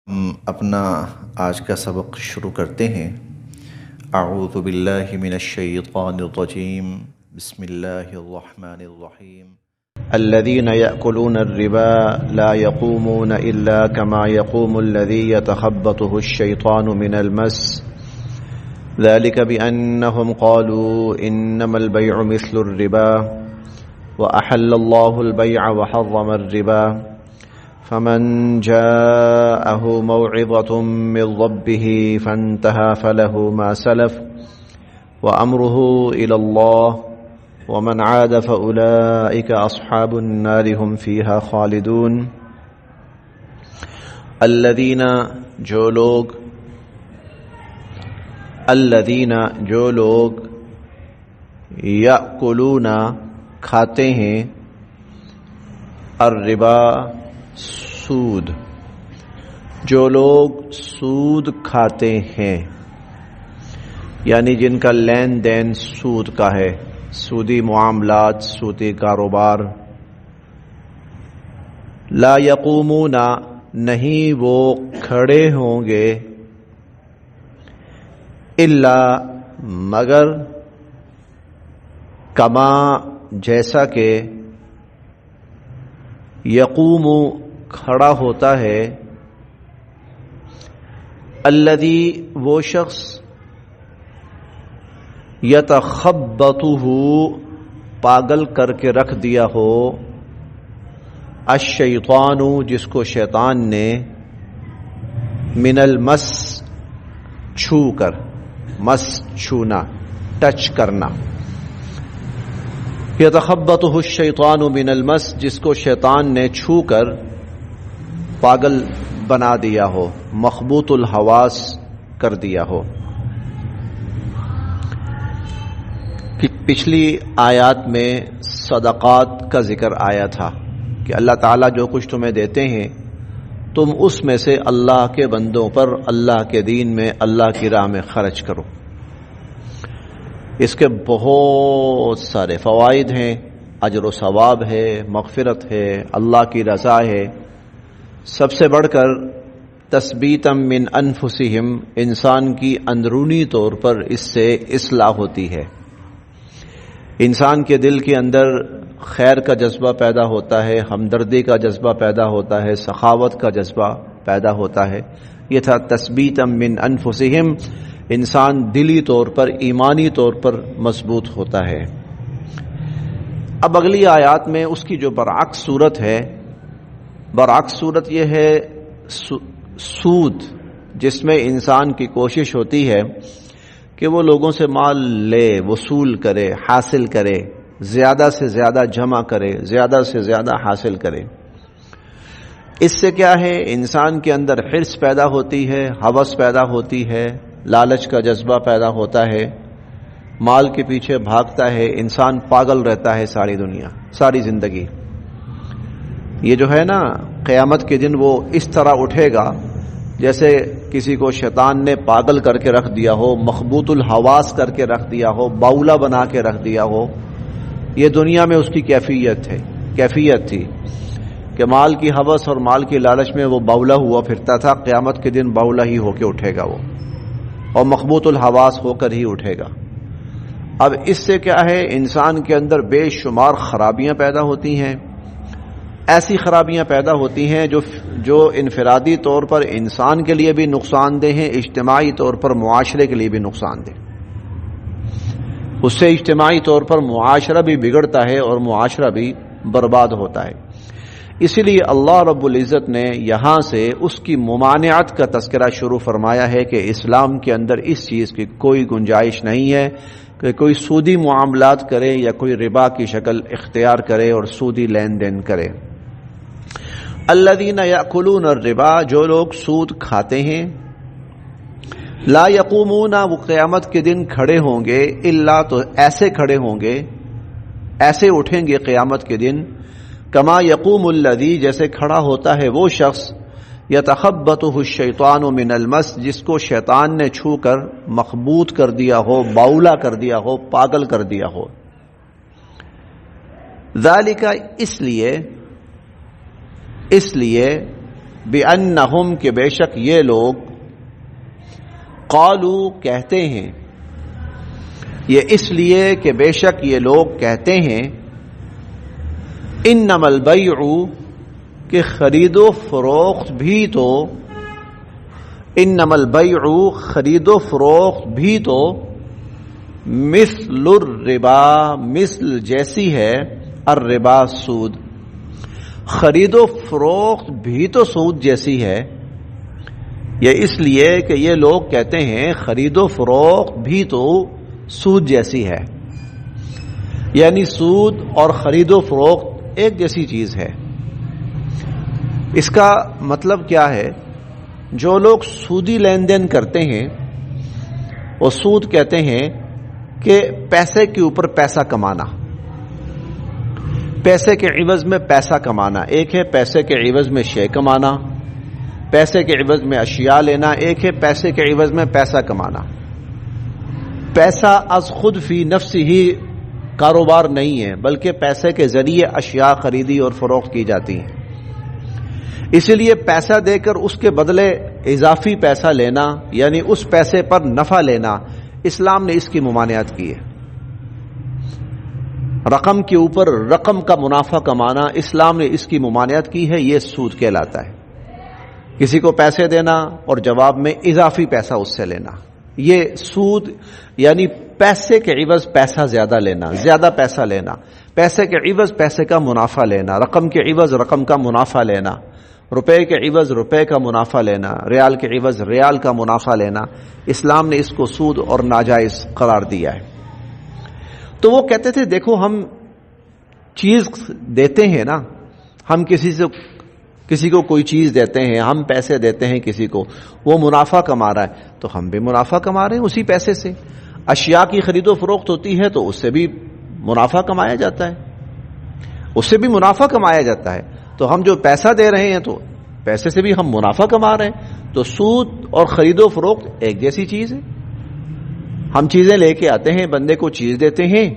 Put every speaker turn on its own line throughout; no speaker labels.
ہم اپنا آج کا سبق شروع کرتے ہیں۔ اعوذ باللہ من الشیطان الرجیم، بسم اللہ الرحمن الرحیم۔
الذين يأكلون الربا لا يقومون إلا كما يقوم الذي يتخبطه الشيطان من المس ذلك بأنهم قالوا إنما البيع مثل الربا وأحل الله البيع وحرم الربا فمن جاءه موعظة من ربه فانتهى فله ما سلف وأمره إلى الله ومن عاد فأولئك أصحاب النار هم فيها خالدون۔ الذین جو لوگ یأکلون کھاتے ہیں، الربا سود، جو لوگ سود کھاتے ہیں یعنی جن کا لین دین سود کا ہے، سودی معاملات، سودی کاروبار، لا یقومون نہیں وہ کھڑے ہوں گے، الا مگر، کما جیسا کہ، یقوم کھڑا ہوتا ہے، الذی وہ شخص، یتخبطہ پاگل کر کے رکھ دیا ہو، الشیطان جس کو شیطان نے، من المس چھو کر، مس چھونا، ٹچ کرنا، یتخبطہ الشیطان من المس جس کو شیطان نے چھو کر پاگل بنا دیا ہو، مخبوط الحواس کر دیا ہو۔ پچھلی آیات میں صدقات کا ذکر آیا تھا کہ اللہ تعالیٰ جو کچھ تمہیں دیتے ہیں تم اس میں سے اللہ کے بندوں پر، اللہ کے دین میں، اللہ کی راہ میں خرچ کرو۔ اس کے بہت سارے فوائد ہیں، اجر و ثواب ہے، مغفرت ہے، اللہ کی رضا ہے۔ سب سے بڑھ کر تثبیتا من انفسہم، انسان کی اندرونی طور پر اس سے اصلاح ہوتی ہے، انسان کے دل کے اندر خیر کا جذبہ پیدا ہوتا ہے، ہمدردی کا جذبہ پیدا ہوتا ہے، سخاوت کا جذبہ پیدا ہوتا ہے۔ یہ تھا تثبیتا من انفسہم، انسان دلی طور پر، ایمانی طور پر مضبوط ہوتا ہے۔ اب اگلی آیات میں اس کی جو برعکس صورت ہے، برعکس صورت یہ ہے سود، جس میں انسان کی کوشش ہوتی ہے کہ وہ لوگوں سے مال لے، وصول کرے، حاصل کرے، زیادہ سے زیادہ جمع کرے، زیادہ سے زیادہ حاصل کرے۔ اس سے کیا ہے، انسان کے اندر حرص پیدا ہوتی ہے، ہوس پیدا ہوتی ہے، لالچ کا جذبہ پیدا ہوتا ہے، مال کے پیچھے بھاگتا ہے، انسان پاگل رہتا ہے ساری دنیا، ساری زندگی۔ یہ جو ہے نا، قیامت کے دن وہ اس طرح اٹھے گا جیسے کسی کو شیطان نے پاگل کر کے رکھ دیا ہو، مخبوط الحواس کر کے رکھ دیا ہو، باولا بنا کے رکھ دیا ہو۔ یہ دنیا میں اس کی کیفیت تھی کہ مال کی ہوس اور مال کی لالچ میں وہ باولا ہوا پھرتا تھا، قیامت کے دن باولا ہی ہو کے اٹھے گا وہ، اور مخبوط الحواس ہو کر ہی اٹھے گا۔ اب اس سے کیا ہے، انسان کے اندر بے شمار خرابیاں پیدا ہوتی ہیں، ایسی خرابیاں پیدا ہوتی ہیں جو انفرادی طور پر انسان کے لیے بھی نقصان دہ ہیں، اجتماعی طور پر معاشرے کے لیے بھی نقصان دہ۔ اس سے اجتماعی طور پر معاشرہ بھی بگڑتا ہے اور معاشرہ بھی برباد ہوتا ہے۔ اسی لیے اللہ رب العزت نے یہاں سے اس کی ممانعت کا تذکرہ شروع فرمایا ہے کہ اسلام کے اندر اس چیز کی کوئی گنجائش نہیں ہے کہ کوئی سودی معاملات کرے یا کوئی ربا کی شکل اختیار کرے اور سودی لین دین کرے۔ الذین یأکلون الربا، جو لوگ سود کھاتے ہیں، لا یقومون وہ قیامت کے دن کھڑے ہوں گے، الا تو ایسے کھڑے ہوں گے، ایسے اٹھیں گے قیامت کے دن، کما یقوم الذی جیسے کھڑا ہوتا ہے وہ شخص، یتخبطہ الشیطان من المس جس کو شیطان نے چھو کر مخبوط کر دیا ہو، باولا کر دیا ہو، پاگل کر دیا ہو۔ ذالک اس لیے بِأَنَّهُمْ کہ بے شک یہ لوگ قالوا کہتے ہیں، یہ اس لیے کہ بے شک یہ لوگ کہتے ہیں انما البیع کہ خرید و فروخت بھی تو، انما البیع خرید و فروخت بھی تو مثل الربا مثل جیسی ہے الربا سود، خرید و فروخت بھی تو سود جیسی ہے۔ یہ اس لیے کہ یہ لوگ کہتے ہیں خرید و فروخت بھی تو سود جیسی ہے، یعنی سود اور خرید و فروخت ایک جیسی چیز ہے۔ اس کا مطلب کیا ہے؟ جو لوگ سودی لین دین کرتے ہیں وہ سود کہتے ہیں کہ پیسے کے اوپر پیسہ کمانا، پیسے کے عوض میں پیسہ کمانا۔ ایک ہے پیسے کے عوض میں شے کمانا، پیسے کے عوض میں اشیاء لینا، ایک ہے پیسے کے عوض میں پیسہ کمانا۔ پیسہ از خود فی نفس ہی کاروبار نہیں ہے، بلکہ پیسے کے ذریعے اشیاء خریدی اور فروخت کی جاتی ہیں۔ اسی لیے پیسہ دے کر اس کے بدلے اضافی پیسہ لینا، یعنی اس پیسے پر نفع لینا، اسلام نے اس کی ممانعت کی ہے۔ رقم کے اوپر رقم کا منافع کمانا، اسلام نے اس کی ممانعت کی ہے، یہ سود کہلاتا ہے۔ کسی کو پیسے دینا اور جواب میں اضافی پیسہ اس سے لینا، یہ سود یعنی پیسے کے عوض پیسہ زیادہ لینا، زیادہ پیسہ لینا، پیسے کے عوض پیسے کا منافع لینا، رقم کے عوض رقم کا منافع لینا، روپے کے عوض روپے کا منافع لینا، ریال کے عوض ریال کا منافع لینا، اسلام نے اس کو سود اور ناجائز قرار دیا ہے۔ تو وہ کہتے تھے دیکھو ہم چیز دیتے ہیں نا، ہم کسی کو کوئی چیز دیتے ہیں، ہم پیسے دیتے ہیں کسی کو، وہ منافع کما رہا ہے تو ہم بھی منافع کما رہے ہیں اسی پیسے سے۔ اشیاء کی خرید و فروخت ہوتی ہے تو اس سے بھی منافع کمایا جاتا ہے، اس سے بھی منافع کمایا جاتا ہے۔ تو ہم جو پیسہ دے رہے ہیں تو پیسے سے بھی ہم منافع کما رہے ہیں، تو سود اور خرید و فروخت ایک جیسی چیز ہے۔ ہم چیزیں لے کے آتے ہیں، بندے کو چیز دیتے ہیں،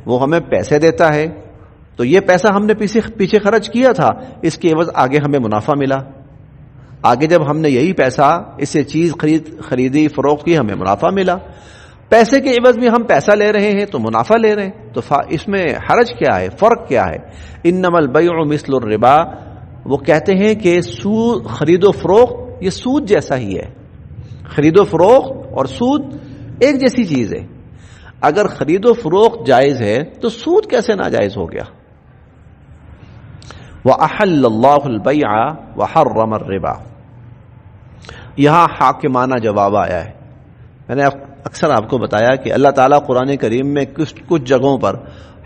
وہ ہمیں پیسے دیتا ہے، تو یہ پیسہ ہم نے پیچھے خرچ کیا تھا، اس کے عوض آگے ہمیں منافع ملا۔ آگے جب ہم نے یہی پیسہ اس سے چیز خریدی فروخت کی، ہمیں منافع ملا۔ پیسے کے عوض میں ہم پیسہ لے رہے ہیں تو منافع لے رہے ہیں، تو اس میں حرج کیا ہے، فرق کیا ہے؟ انما البیع مثل الربا، وہ کہتے ہیں کہ سود خرید و فروخت یہ سود جیسا ہی ہے، خرید و فروخت اور سود ایک جیسی چیز ہے۔ اگر خرید و فروخت جائز ہے تو سود کیسے ناجائز ہو گیا؟ وَأَحَلَّ اللَّهُ الْبَيْعَ وَحَرَّمَ الرِّبَا، یہاں حاکمانہ جواب آیا ہے۔ میں نے اکثر آپ کو بتایا کہ اللہ تعالیٰ قرآن کریم میں کچھ جگہوں پر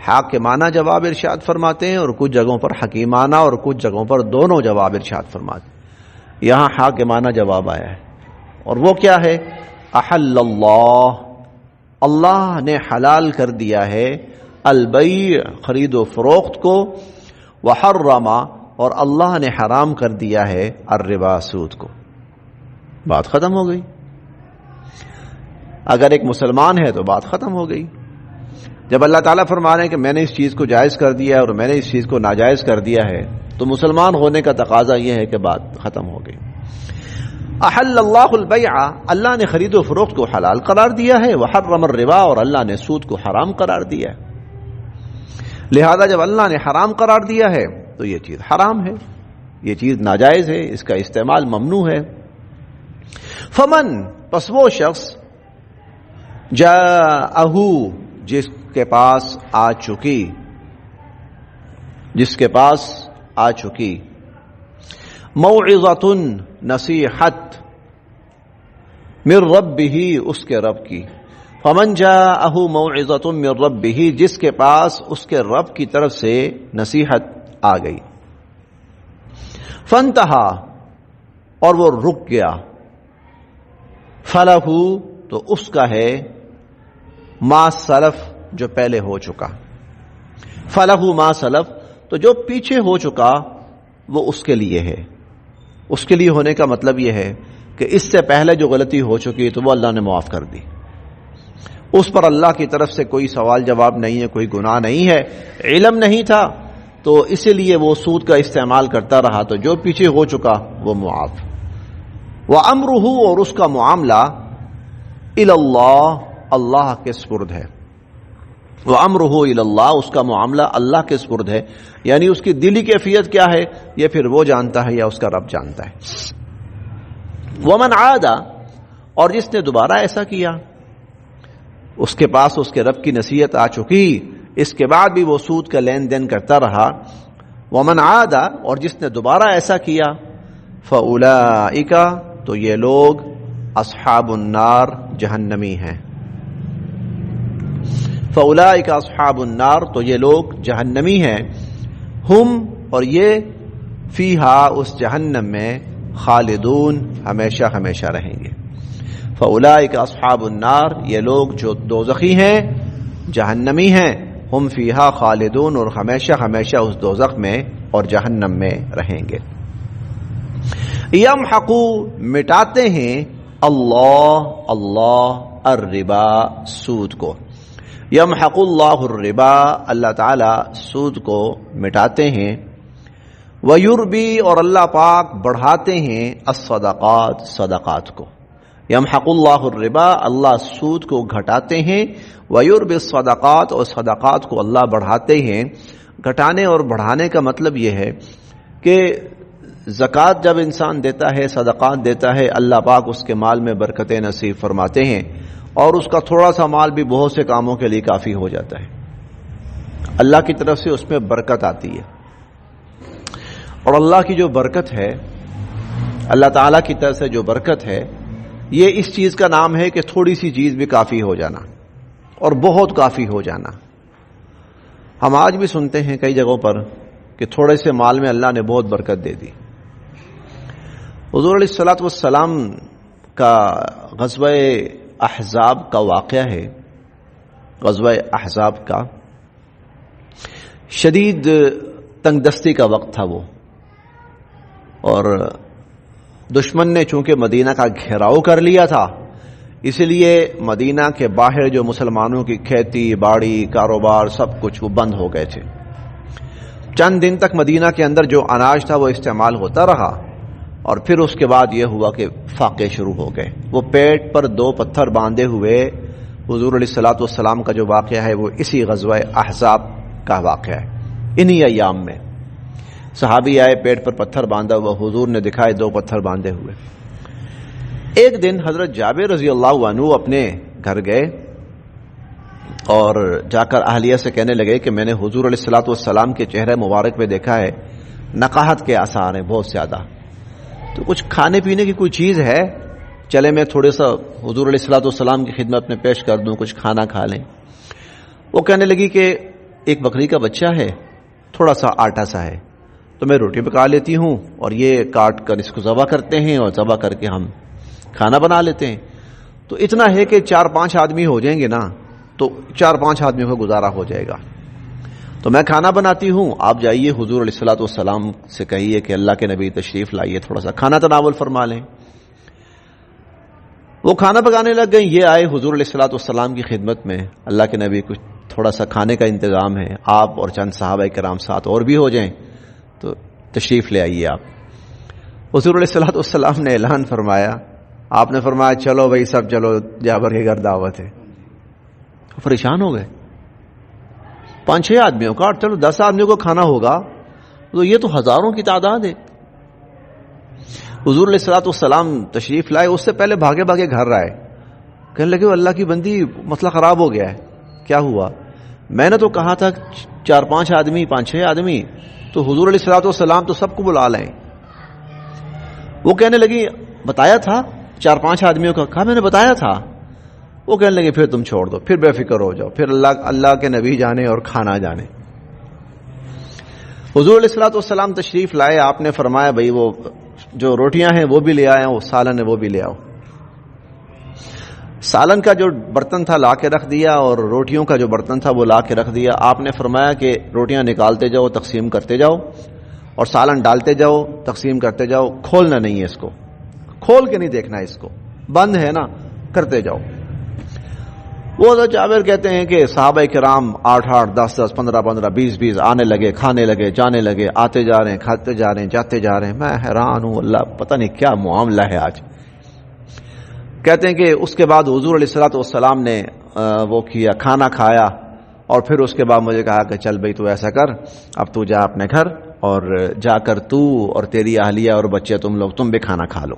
حاکمانہ جواب ارشاد فرماتے ہیں اور کچھ جگہوں پر حکیمانہ اور کچھ جگہوں پر دونوں جواب ارشاد فرماتے ہیں۔ یہاں حاکمانہ جواب آیا ہے، اور وہ کیا ہے؟ احل اللہ، اللہ نے حلال کر دیا ہے البیع خرید و فروخت کو، وحرم اور اللہ نے حرام کر دیا ہے الربا سود کو۔ بات ختم ہو گئی۔ اگر ایک مسلمان ہے تو بات ختم ہو گئی۔ جب اللہ تعالیٰ فرما رہے ہیں کہ میں نے اس چیز کو جائز کر دیا ہے اور میں نے اس چیز کو ناجائز کر دیا ہے، تو مسلمان ہونے کا تقاضا یہ ہے کہ بات ختم ہو گئی۔ احل اللہ البیع، اللہ نے خرید و فروخت کو حلال قرار دیا ہے، وحرم الربا اور اللہ نے سود کو حرام قرار دیا ہے۔ لہذا جب اللہ نے حرام قرار دیا ہے تو یہ چیز حرام ہے، یہ چیز ناجائز ہے، اس کا استعمال ممنوع ہے۔ فمن، پس وہ شخص جاءہ، جس کے پاس آ چکی موعظۃ، نصیحت، من ربہ، اس کے رب کی۔ فمن جاءہ موعظۃ من ربہ، جس کے پاس اس کے رب کی طرف سے نصیحت آ گئی۔ فانتہا، اور وہ رک گیا۔ فلہ، تو اس کا ہے ما سلف، جو پہلے ہو چکا۔ فلہ ما سلف، تو جو پیچھے ہو چکا وہ اس کے لیے ہے۔ اس کے لیے ہونے کا مطلب یہ ہے کہ اس سے پہلے جو غلطی ہو چکی تو وہ اللہ نے معاف کر دی، اس پر اللہ کی طرف سے کوئی سوال جواب نہیں ہے، کوئی گناہ نہیں ہے، علم نہیں تھا تو اسی لیے وہ سود کا استعمال کرتا رہا، تو جو پیچھے ہو چکا وہ معاف۔ وَأَمْرُهُ، اور اس کا معاملہ إِلَى اللَّهِ، اللہ کے سپرد ہے۔ وَأَمْرُهُ إِلَى اللَّهِ، اس کا معاملہ اللہ کے سپرد ہے، یعنی اس کی دلی کیفیت کیا ہے یہ پھر وہ جانتا ہے یا اس کا رب جانتا ہے۔ وَمَنْ عَادَ، اور جس نے دوبارہ ایسا کیا، اس کے پاس اس کے رب کی نصیحت آ چکی، اس کے بعد بھی وہ سود کا لین دین کرتا رہا۔ وَمَنْ عَادَ، اور جس نے دوبارہ ایسا کیا، فَأُولَئِكَ، تو یہ لوگ اصحاب النار، جہنمی ہیں۔ فَأُولَئِكَ اصحاب النار، تو یہ لوگ جہنمی ہیں، ہم، اور یہ فیہا، اس جہنم میں، خالدون، ہمیشہ ہمیشہ رہیں گے۔ فَأُولَئِكَ اصحاب النار، یہ لوگ جو دوزخی ہیں، جہنمی ہیں، ہم فیہا خالدون، اور ہمیشہ ہمیشہ اس دوزخ میں اور جہنم میں رہیں گے۔ یمحقو، مٹاتے ہیں، اللہ الربا، سود کو۔ یمحق اللہ الربا، اللہ تعالی سود کو مٹاتے ہیں۔ ویربی، اور اللہ پاک بڑھاتے ہیں، الصدقات، صدقات کو۔ یمحق اللہ الربا، اللہ سود کو گھٹاتے ہیں، ویربی الصدقات، اور صدقات کو اللہ بڑھاتے ہیں۔ گھٹانے اور بڑھانے کا مطلب یہ ہے کہ زکوٰۃ جب انسان دیتا ہے، صدقات دیتا ہے، اللہ پاک اس کے مال میں برکتیں نصیب فرماتے ہیں، اور اس کا تھوڑا سا مال بھی بہت سے کاموں کے لیے کافی ہو جاتا ہے۔ اللہ کی طرف سے اس میں برکت آتی ہے، اور اللہ کی جو برکت ہے، اللہ تعالیٰ کی طرف سے جو برکت ہے، یہ اس چیز کا نام ہے کہ تھوڑی سی چیز بھی کافی ہو جانا، اور بہت کافی ہو جانا۔ ہم آج بھی سنتے ہیں کئی جگہوں پر کہ تھوڑے سے مال میں اللہ نے بہت برکت دے دی۔ حضور علیہ الصلوۃ والسلام کا غزوہ احزاب کا واقعہ ہے۔ غزوہ احزاب کا شدید تنگ دستی کا وقت تھا وہ، اور دشمن نے چونکہ مدینہ کا گھیراؤ کر لیا تھا، اس لیے مدینہ کے باہر جو مسلمانوں کی کھیتی باڑی کاروبار سب کچھ وہ بند ہو گئے تھے۔ چند دن تک مدینہ کے اندر جو اناج تھا وہ استعمال ہوتا رہا، اور پھر اس کے بعد یہ ہوا کہ فاقے شروع ہو گئے۔ وہ پیٹ پر 2 پتھر باندھے ہوئے حضور علیہ الصلوۃ والسلام کا جو واقعہ ہے وہ اسی غزوہ احزاب کا واقعہ ہے۔ انہی ایام میں صحابی آئے، پیٹ پر پتھر باندھا ہوا، حضور نے دکھائے 2 پتھر باندھے ہوئے۔ ایک دن حضرت جابر رضی اللہ عنہ اپنے گھر گئے اور جا کر اہلیہ سے کہنے لگے کہ میں نے حضور علیہ الصلوۃ والسلام کے چہرے مبارک پہ دیکھا ہے نقاہت کے آثار ہیں بہت زیادہ، تو کچھ کھانے پینے کی کوئی چیز ہے، چلے میں تھوڑے سا حضور علیہ الصلوۃ والسلام کی خدمت میں پیش کر دوں، کچھ کھانا کھا لیں۔ وہ کہنے لگی کہ ایک بکری کا بچہ ہے، تھوڑا سا آٹا سا ہے، تو میں روٹی پکا لیتی ہوں اور یہ کاٹ کر اس کو ذبح کرتے ہیں، اور ذبح کر کے ہم کھانا بنا لیتے ہیں۔ تو اتنا ہے کہ 4-5 آدمی ہو جائیں گے نا، تو 4-5 آدمیوں کا گزارا ہو جائے گا۔ تو میں کھانا بناتی ہوں، آپ جائیے حضور علیہ الصلوۃ والسلام سے کہیے کہ اللہ کے نبی تشریف لائیے، تھوڑا سا کھانا تناول فرما لیں۔ وہ کھانا پکانے لگ گئیں، یہ آئے حضور علیہ الصلوۃ والسلام کی خدمت میں، اللہ کے نبی کچھ تھوڑا سا کھانے کا انتظام ہے، آپ اور چند صحابہ کرام ساتھ اور بھی ہو جائیں تو تشریف لے آئیے آپ۔ حضور علیہ الصلوۃ والسلام نے اعلان فرمایا، آپ نے فرمایا چلو بھائی سب چلو، جابر کے گھر دعوت ہے۔ پریشان ہو گئے، 5-6 آدمیوں کا، چلو 10 آدمیوں کو کھانا ہوگا، تو یہ تو ہزاروں کی تعداد ہے۔ حضور علیہ الصلوۃ والسلام تشریف لائے، اس سے پہلے بھاگے بھاگے گھر آئے، کہنے لگے اللہ کی بندی مسئلہ خراب ہو گیا ہے۔ کیا ہوا؟ میں نے تو کہا تھا 4-5 آدمی، 5-6 آدمی، تو حضور علیہ الصلوۃ والسلام تو سب کو بلا لیں۔ وہ کہنے لگی بتایا تھا 4-5 آدمیوں کا، کہا میں نے بتایا تھا۔ وہ کہنے لگے پھر تم چھوڑ دو، پھر بے فکر ہو جاؤ، پھر اللہ کے نبی جانے اور کھانا جانے۔ حضور علیہ الصلوۃ والسلام تشریف لائے، آپ نے فرمایا بھائی وہ جو روٹیاں ہیں وہ بھی لے آئے، وہ سالن ہے وہ بھی لے آؤ۔ سالن کا جو برتن تھا لا کے رکھ دیا، اور روٹیوں کا جو برتن تھا وہ لا کے رکھ دیا۔ آپ نے فرمایا کہ روٹیاں نکالتے جاؤ، تقسیم کرتے جاؤ، اور سالن ڈالتے جاؤ، تقسیم کرتے جاؤ، کھولنا نہیں ہے اس کو، کھول کے نہیں دیکھنا اس کو، بند ہے نا، کرتے جاؤ۔ وہ تو جابر کہتے ہیں کہ صحابہ کرام 8-8, 10-10, 15-15, 20-20 آنے لگے, کھانے لگے, جانے لگے, آتے جا رہے ہیں, کھاتے جا رہے ہیں, جاتے جا رہے ہیں. میں حیران ہوں, اللہ پتہ نہیں کیا معاملہ ہے آج. کہتے ہیں کہ اس کے بعد حضور علیہ الصلوۃ والسلام نے وہ کیا, کھانا کھایا, اور پھر اس کے بعد مجھے کہا کہ چل بھائی تو ایسا کر, اب تو جا اپنے گھر اور جا کر تو اور تیری اہلیہ اور بچے تم بھی کھانا کھا لو.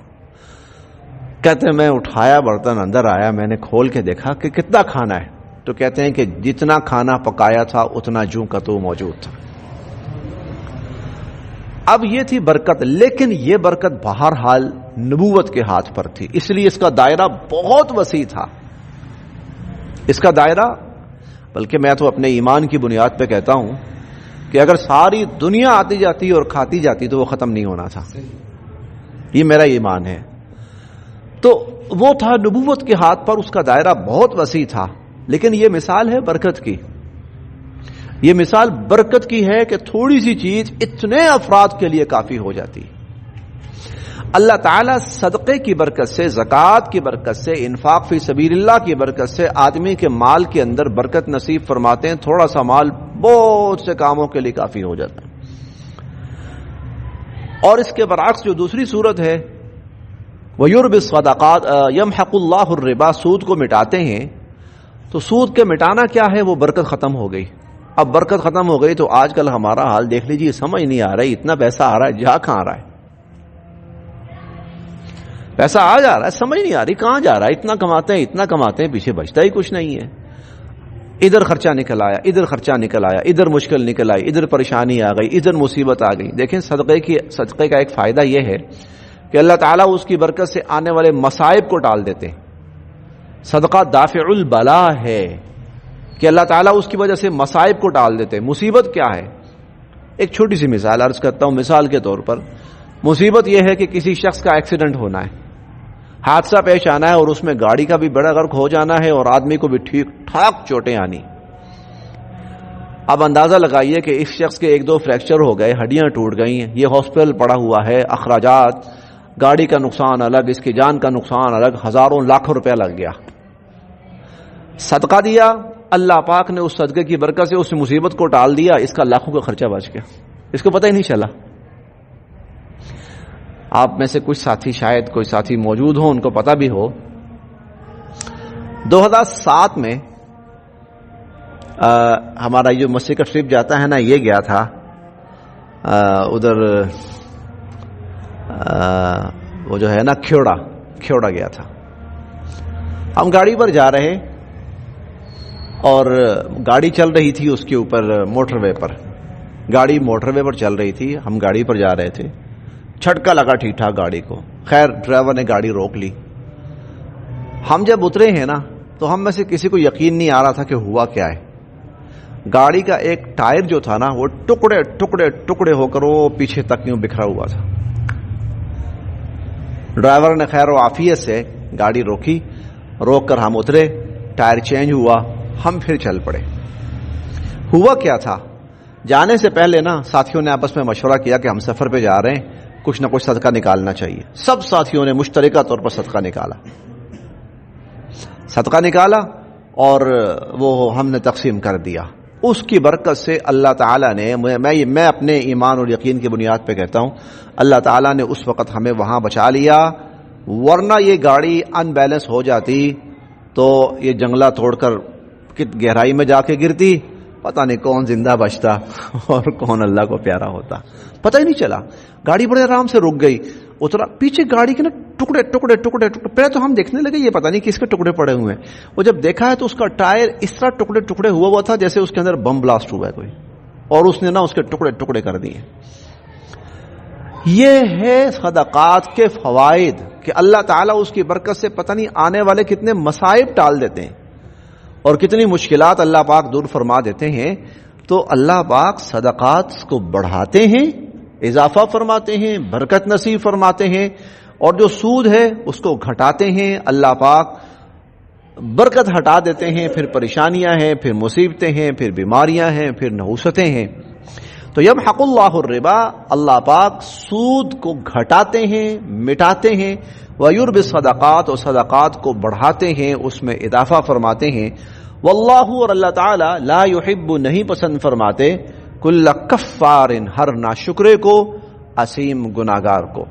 کہتے ہیں میں اٹھایا برتن, اندر آیا, میں نے کھول کے دیکھا کہ کتنا کھانا ہے. تو کہتے ہیں کہ جتنا کھانا پکایا تھا اتنا جوں کا تو موجود تھا. اب یہ تھی برکت, لیکن یہ برکت بہرحال نبوت کے ہاتھ پر تھی, اس لیے اس کا دائرہ بہت وسیع تھا. اس کا دائرہ, بلکہ میں تو اپنے ایمان کی بنیاد پہ کہتا ہوں کہ اگر ساری دنیا آتی جاتی اور کھاتی جاتی تو وہ ختم نہیں ہونا تھا. یہ میرا ایمان ہے. تو وہ تھا نبوت کے ہاتھ پر, اس کا دائرہ بہت وسیع تھا. لیکن یہ مثال ہے برکت کی. یہ مثال برکت کی ہے کہ تھوڑی سی چیز اتنے افراد کے لیے کافی ہو جاتی. اللہ تعالیٰ صدقے کی برکت سے, زکوٰۃ کی برکت سے, انفاق فی سبیل اللہ کی برکت سے آدمی کے مال کے اندر برکت نصیب فرماتے ہیں. تھوڑا سا مال بہت سے کاموں کے لیے کافی ہو جاتا ہے. اور اس کے برعکس جو دوسری صورت ہے, وَيُرْبِ الصَّدَقَاتِ يَمْحَقُ اللَّهُ الرِّبَا, سود کو مٹاتے ہیں. تو سود کے مٹانا کیا ہے, وہ برکت ختم ہو گئی. اب برکت ختم ہو گئی تو آج کل ہمارا حال دیکھ لیجیے, سمجھ نہیں آ رہی اتنا پیسہ آ رہا ہے, جا کہاں آ رہا ہے. پیسہ آ جا رہا ہے, سمجھ نہیں آ رہی کہاں جا رہا ہے. اتنا کماتے ہیں, پیچھے بچتا ہی کچھ نہیں ہے. ادھر خرچہ نکل آیا, ادھر خرچہ نکل آیا, ادھر مشکل نکل آئی, ادھر پریشانی آ گئی, ادھر مصیبت آ گئی. دیکھیں صدقے کا ایک فائدہ یہ ہے کہ اللہ تعالیٰ اس کی برکت سے آنے والے مصائب کو ٹال دیتے ہیں. صدقہ دافع البلا ہے کہ اللہ تعالیٰ اس کی وجہ سے مصائب کو ٹال دیتے ہیں. مصیبت کیا ہے؟ ایک چھوٹی سی مثال عرض کرتا ہوں. مثال کے طور پر مصیبت یہ ہے کہ کسی شخص کا ایکسیڈنٹ ہونا ہے, حادثہ پیش آنا ہے, اور اس میں گاڑی کا بھی بڑا غرق ہو جانا ہے اور آدمی کو بھی ٹھیک ٹھاک چوٹیں آنی. اب اندازہ لگائیے کہ اس شخص کے 1-2 فریکچر ہو گئے, ہڈیاں ٹوٹ گئی ہیں, یہ ہاسپٹل پڑا ہوا ہے, اخراجات, گاڑی کا نقصان الگ, اس کی جان کا نقصان الگ, ہزاروں لاکھوں روپیہ لگ گیا. صدقہ دیا, اللہ پاک نے اس صدقے کی برکت سے اس مصیبت کو ٹال دیا, اس کا لاکھوں کا خرچہ بچ گیا, اس کو پتہ ہی نہیں چلا. آپ میں سے کچھ ساتھی, شاید کوئی ساتھی موجود ہو, ان کو پتہ بھی ہو, 2007 میں ہمارا جو مسجد کا ٹرپ جاتا ہے نا, یہ گیا تھا ادھر, وہ جو ہے نا کھیوڑا گیا تھا. ہم گاڑی پر جا رہے, اور گاڑی چل رہی تھی اس کے اوپر موٹر وے پر, گاڑی موٹر وے پر چل رہی تھی, ہم گاڑی پر جا رہے تھے. جھٹکا لگا ٹھیک ٹھاک گاڑی کو, خیر ڈرائیور نے گاڑی روک لی. ہم جب اترے ہیں نا تو ہم میں سے کسی کو یقین نہیں آ رہا تھا کہ ہوا کیا ہے. گاڑی کا ایک ٹائر جو تھا نا وہ ٹکڑے ٹکڑے ٹکڑے ہو کر وہ پیچھے تک یوں بکھرا ہوا تھا. ڈرائیور نے خیر و عافیت سے گاڑی روکی, روک کر ہم اترے, ٹائر چینج ہوا, ہم پھر چل پڑے. ہوا کیا تھا, جانے سے پہلے نا ساتھیوں نے آپس میں مشورہ کیا کہ ہم سفر پہ جا رہے ہیں, کچھ نہ کچھ صدقہ نکالنا چاہیے. سب ساتھیوں نے مشترکہ طور پر صدقہ نکالا اور وہ ہم نے تقسیم کر دیا. اس کی برکت سے اللہ تعالیٰ نے, میں اپنے ایمان اور یقین کی بنیاد پہ کہتا ہوں, اللہ تعالیٰ نے اس وقت ہمیں وہاں بچا لیا, ورنہ یہ گاڑی ان بیلنس ہو جاتی تو یہ جنگلہ توڑ کر گہرائی میں جا کے گرتی, پتہ نہیں کون زندہ بچتا اور کون اللہ کو پیارا ہوتا, پتہ ہی نہیں چلا. گاڑی بڑے آرام سے رک گئی, اترا, پیچھے گاڑی کے نا ٹکڑے ٹکڑے ٹکڑے ٹکڑے, پہلے تو ہم دیکھنے لگے یہ پتہ نہیں کس کے ٹکڑے پڑے ہوئے ہیں. وہ جب دیکھا ہے تو اس کا ٹائر اس طرح ٹکڑے ٹکڑے ہوا تھا جیسے اس کے اندر بم بلاسٹ ہوا ہے کوئی, اور اس نے نا اس کے ٹکڑے ٹکڑے کر دیے. یہ ہے صدقات کے فوائد کہ اللہ تعالیٰ اس کی برکت سے پتہ نہیں آنے والے کتنے مصائب ٹال دیتے ہیں اور کتنی مشکلات اللہ پاک دور فرما دیتے ہیں. تو اللہ پاک صدقات کو بڑھاتے ہیں, اضافہ فرماتے ہیں, برکت نصیب فرماتے ہیں, اور جو سود ہے اس کو گھٹاتے ہیں. اللہ پاک برکت ہٹا دیتے ہیں, پھر پریشانیاں ہیں, پھر مصیبتیں ہیں, پھر بیماریاں ہیں, پھر نحوستیں ہیں. تو یمحق اللہ الربا، اللہ پاک سود کو گھٹاتے ہیں، مٹاتے ہیں، ویربی الصدقات، اور صدقات کو بڑھاتے ہیں، اس میں اضافہ فرماتے ہیں، واللہ، اور اللہ تعالی، لا یحب، نہیں پسند فرماتے، کل کفار، ہر ناشکرے کو، اسیم، گناہگار کو۔